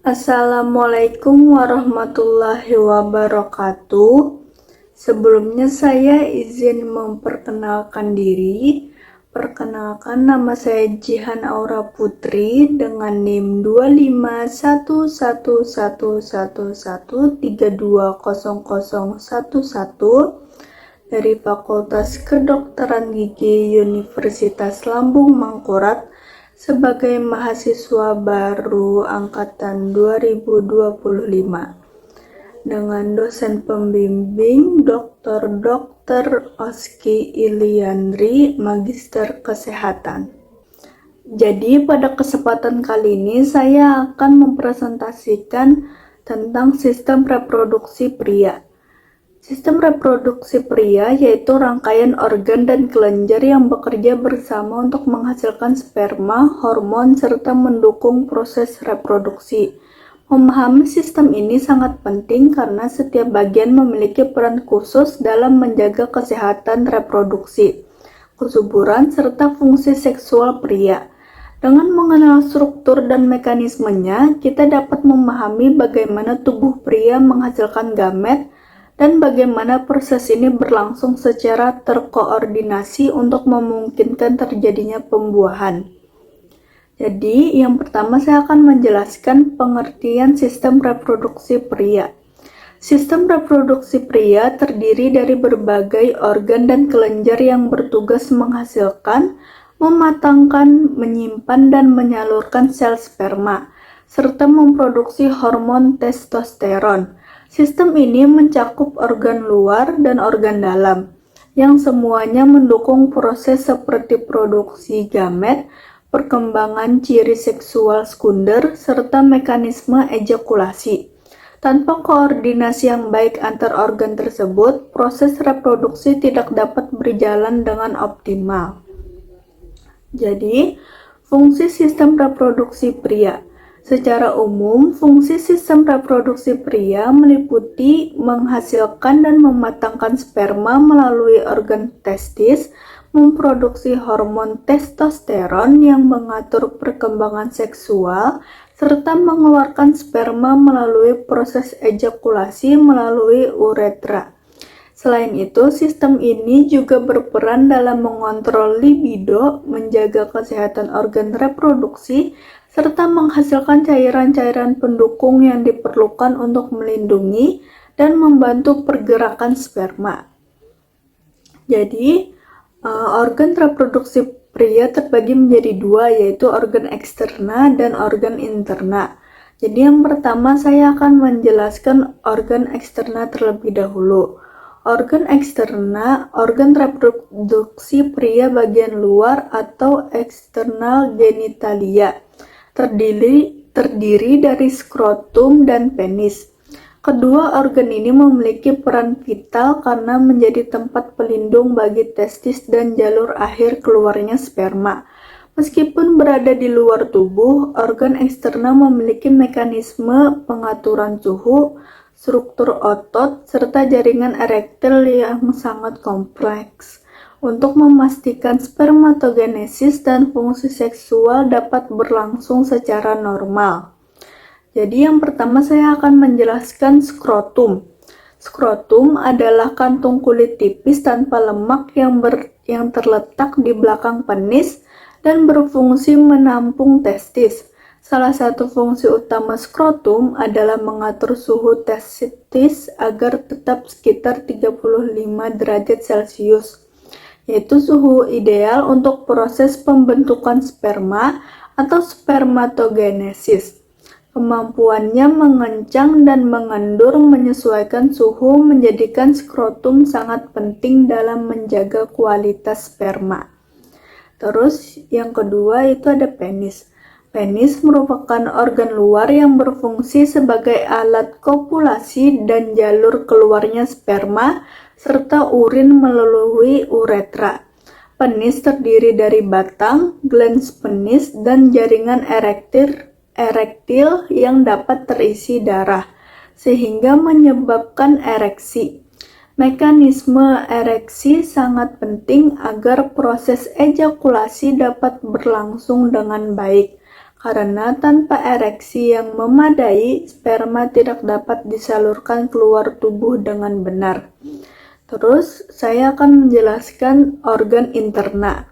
Assalamualaikum warahmatullahi wabarakatuh. Sebelumnya saya izin memperkenalkan diri. Perkenalkan, nama saya Jihan Aura Putri dengan NIM 2511111320011 dari Fakultas Kedokteran Gigi Universitas Lambung Mangkurat sebagai mahasiswa baru angkatan 2025 dengan dosen pembimbing Dr. Oski Iliandri, Magister Kesehatan. Jadi pada kesempatan kali ini saya akan mempresentasikan tentang sistem reproduksi pria. Sistem reproduksi pria yaitu rangkaian organ dan kelenjar yang bekerja bersama untuk menghasilkan sperma, hormon, serta mendukung proses reproduksi. Memahami sistem ini sangat penting karena setiap bagian memiliki peran khusus dalam menjaga kesehatan reproduksi, kesuburan, serta fungsi seksual pria. Dengan mengenal struktur dan mekanismenya, kita dapat memahami bagaimana tubuh pria menghasilkan gamet, dan bagaimana proses ini berlangsung secara terkoordinasi untuk memungkinkan terjadinya pembuahan. Jadi, yang pertama saya akan menjelaskan pengertian sistem reproduksi pria. Sistem reproduksi pria terdiri dari berbagai organ dan kelenjar yang bertugas menghasilkan, mematangkan, menyimpan, dan menyalurkan sel sperma, serta memproduksi hormon testosteron. Sistem ini mencakup organ luar dan organ dalam, yang semuanya mendukung proses seperti produksi gamet, perkembangan ciri seksual sekunder, serta mekanisme ejakulasi. Tanpa koordinasi yang baik antar organ tersebut, proses reproduksi tidak dapat berjalan dengan optimal. Jadi, fungsi sistem reproduksi pria. Secara umum, fungsi sistem reproduksi pria meliputi menghasilkan dan mematangkan sperma melalui organ testis, memproduksi hormon testosteron yang mengatur perkembangan seksual, serta mengeluarkan sperma melalui proses ejakulasi melalui uretra. Selain itu, sistem ini juga berperan dalam mengontrol libido, menjaga kesehatan organ reproduksi, serta menghasilkan cairan-cairan pendukung yang diperlukan untuk melindungi dan membantu pergerakan sperma. Jadi, organ reproduksi pria terbagi menjadi dua, yaitu organ eksterna dan organ interna. Jadi yang pertama saya akan menjelaskan organ eksterna terlebih dahulu. Organ eksterna, organ reproduksi pria bagian luar atau eksternal genitalia, terdiri dari skrotum dan penis. Kedua organ ini memiliki peran vital karena menjadi tempat pelindung bagi testis dan jalur akhir keluarnya sperma. Meskipun berada di luar tubuh, organ eksterna memiliki mekanisme pengaturan suhu, struktur otot, serta jaringan erektil yang sangat kompleks untuk memastikan spermatogenesis dan fungsi seksual dapat berlangsung secara normal. Jadi yang pertama saya akan menjelaskan skrotum. Skrotum adalah kantung kulit tipis tanpa lemak yang terletak di belakang penis dan berfungsi menampung testis. Salah satu fungsi utama skrotum adalah mengatur suhu testis agar tetap sekitar 35 derajat Celcius, yaitu suhu ideal untuk proses pembentukan sperma atau spermatogenesis. Kemampuannya mengencang dan mengendur menyesuaikan suhu menjadikan skrotum sangat penting dalam menjaga kualitas sperma. Terus yang kedua itu ada penis. Penis merupakan organ luar yang berfungsi sebagai alat kopulasi dan jalur keluarnya sperma serta urin melalui uretra. Penis terdiri dari batang, glans penis, dan jaringan erektil yang dapat terisi darah, sehingga menyebabkan ereksi. Mekanisme ereksi sangat penting agar proses ejakulasi dapat berlangsung dengan baik, Karena tanpa ereksi yang memadai, sperma tidak dapat disalurkan keluar tubuh dengan benar. Terus, saya akan menjelaskan organ interna.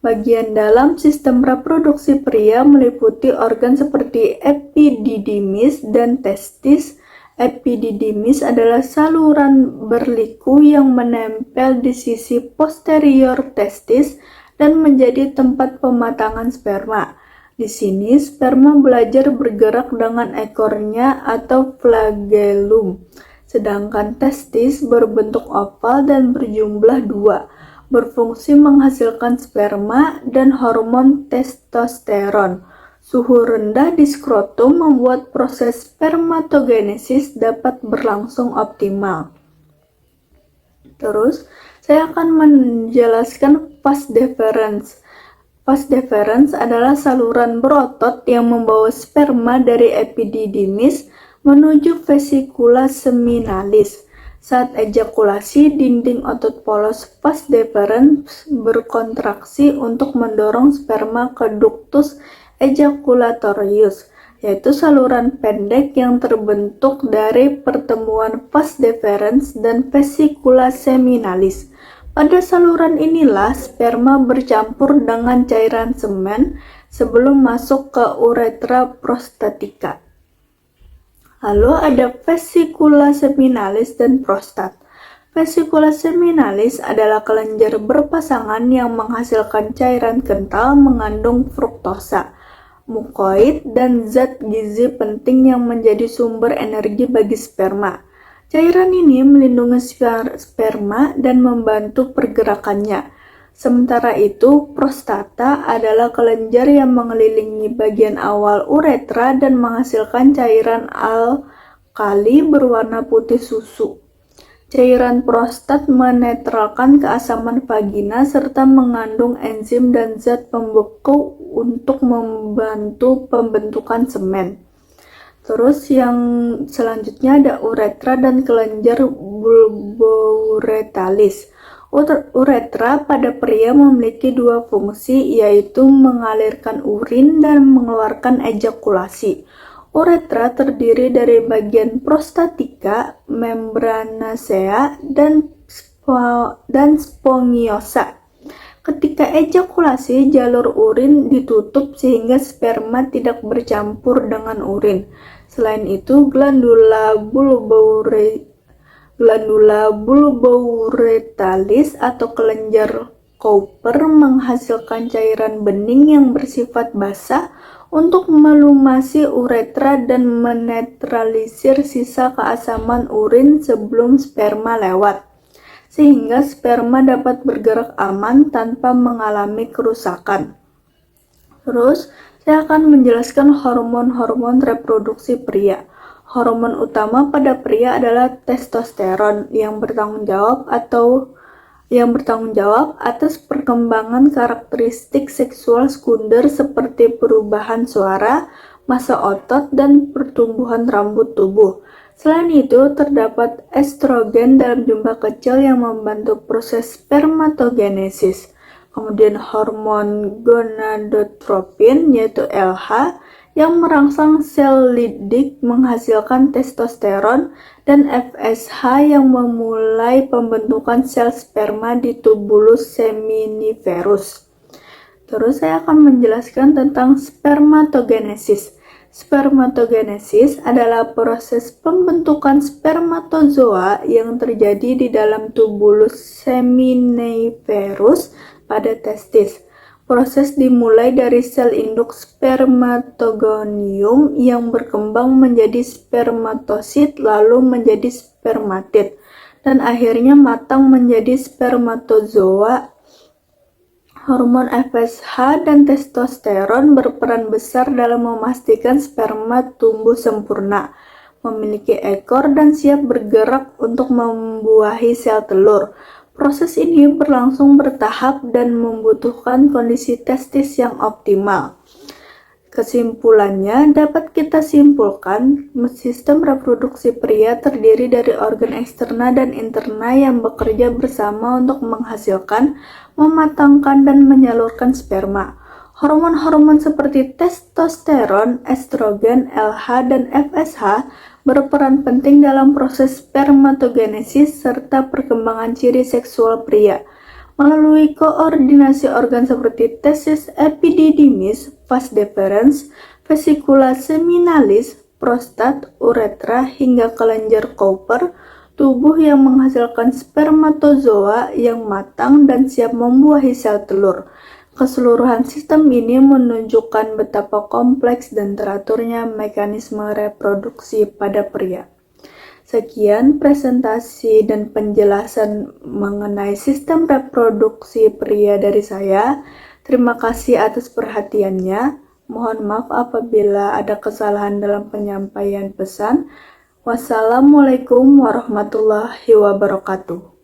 Bagian dalam sistem reproduksi pria meliputi organ seperti epididymis dan testis. Epididymis adalah saluran berliku yang menempel di sisi posterior testis dan menjadi tempat pematangan sperma. Di sini, sperma belajar bergerak dengan ekornya atau flagellum, sedangkan testis berbentuk oval dan berjumlah 2, berfungsi menghasilkan sperma dan hormon testosteron. Suhu rendah di skrotum membuat proses spermatogenesis dapat berlangsung optimal. Terus, saya akan menjelaskan vas deferens. Vas deferens adalah saluran berotot yang membawa sperma dari epididymis menuju vesicula seminalis. Saat ejakulasi, dinding otot polos vas deferens berkontraksi untuk mendorong sperma ke ductus ejaculatorius, yaitu saluran pendek yang terbentuk dari pertemuan vas deferens dan vesicula seminalis. Pada saluran inilah sperma bercampur dengan cairan semen sebelum masuk ke uretra prostatika. Lalu ada vesicula seminalis dan prostat. Vesicula seminalis adalah kelenjar berpasangan yang menghasilkan cairan kental mengandung fruktosa, mukoid, dan zat gizi penting yang menjadi sumber energi bagi sperma. Cairan ini melindungi sperma dan membantu pergerakannya. Sementara itu, prostata adalah kelenjar yang mengelilingi bagian awal uretra dan menghasilkan cairan alkali berwarna putih susu. Cairan prostat menetralkan keasaman vagina serta mengandung enzim dan zat pembeku untuk membantu pembentukan semen. Terus yang selanjutnya ada uretra dan kelenjar bulbouretalis. Uretra pada pria memiliki 2 fungsi, yaitu mengalirkan urin dan mengeluarkan ejakulasi. Uretra terdiri dari bagian prostatika, membranacea, dan spongiosa. Ketika ejakulasi, jalur urin ditutup sehingga sperma tidak bercampur dengan urin. Selain itu, glandula bulbouretalis atau kelenjar Cowper menghasilkan cairan bening yang bersifat basah untuk melumasi uretra dan menetralisir sisa keasaman urin sebelum sperma lewat, sehingga sperma dapat bergerak aman tanpa mengalami kerusakan. Terus, saya akan menjelaskan hormon-hormon reproduksi pria. Hormon utama pada pria adalah testosteron yang bertanggung jawab atas perkembangan karakteristik seksual sekunder seperti perubahan suara, massa otot, dan pertumbuhan rambut tubuh. Selain itu, terdapat estrogen dalam jumlah kecil yang membantu proses spermatogenesis. Kemudian hormon gonadotropin yaitu LH yang merangsang sel Leydig menghasilkan testosteron, dan FSH yang memulai pembentukan sel sperma di tubulus seminiferus. Terus saya akan menjelaskan tentang spermatogenesis. Spermatogenesis adalah proses pembentukan spermatozoa yang terjadi di dalam tubulus seminiferus pada testis. Proses dimulai dari sel induk spermatogonium yang berkembang menjadi spermatosit lalu menjadi spermatid dan akhirnya matang menjadi spermatozoa. Hormon FSH dan testosteron berperan besar dalam memastikan sperma tumbuh sempurna, memiliki ekor, dan siap bergerak untuk membuahi sel telur. Proses ini berlangsung bertahap dan membutuhkan kondisi testis yang optimal. Kesimpulannya, dapat kita simpulkan, sistem reproduksi pria terdiri dari organ eksterna dan interna yang bekerja bersama untuk menghasilkan, mematangkan, dan menyalurkan sperma. Hormon-hormon seperti testosteron, estrogen, LH, dan FSH berperan penting dalam proses spermatogenesis serta perkembangan ciri seksual pria. Melalui koordinasi organ seperti testis epididymis, vas deferens, vesikula seminalis, prostat, uretra, hingga kelenjar Cowper, tubuh yang menghasilkan spermatozoa yang matang dan siap membuahi sel telur. Keseluruhan sistem ini menunjukkan betapa kompleks dan teraturnya mekanisme reproduksi pada pria. Sekian presentasi dan penjelasan mengenai sistem reproduksi pria dari saya. Terima kasih atas perhatiannya. Mohon maaf apabila ada kesalahan dalam penyampaian pesan. Wassalamualaikum warahmatullahi wabarakatuh.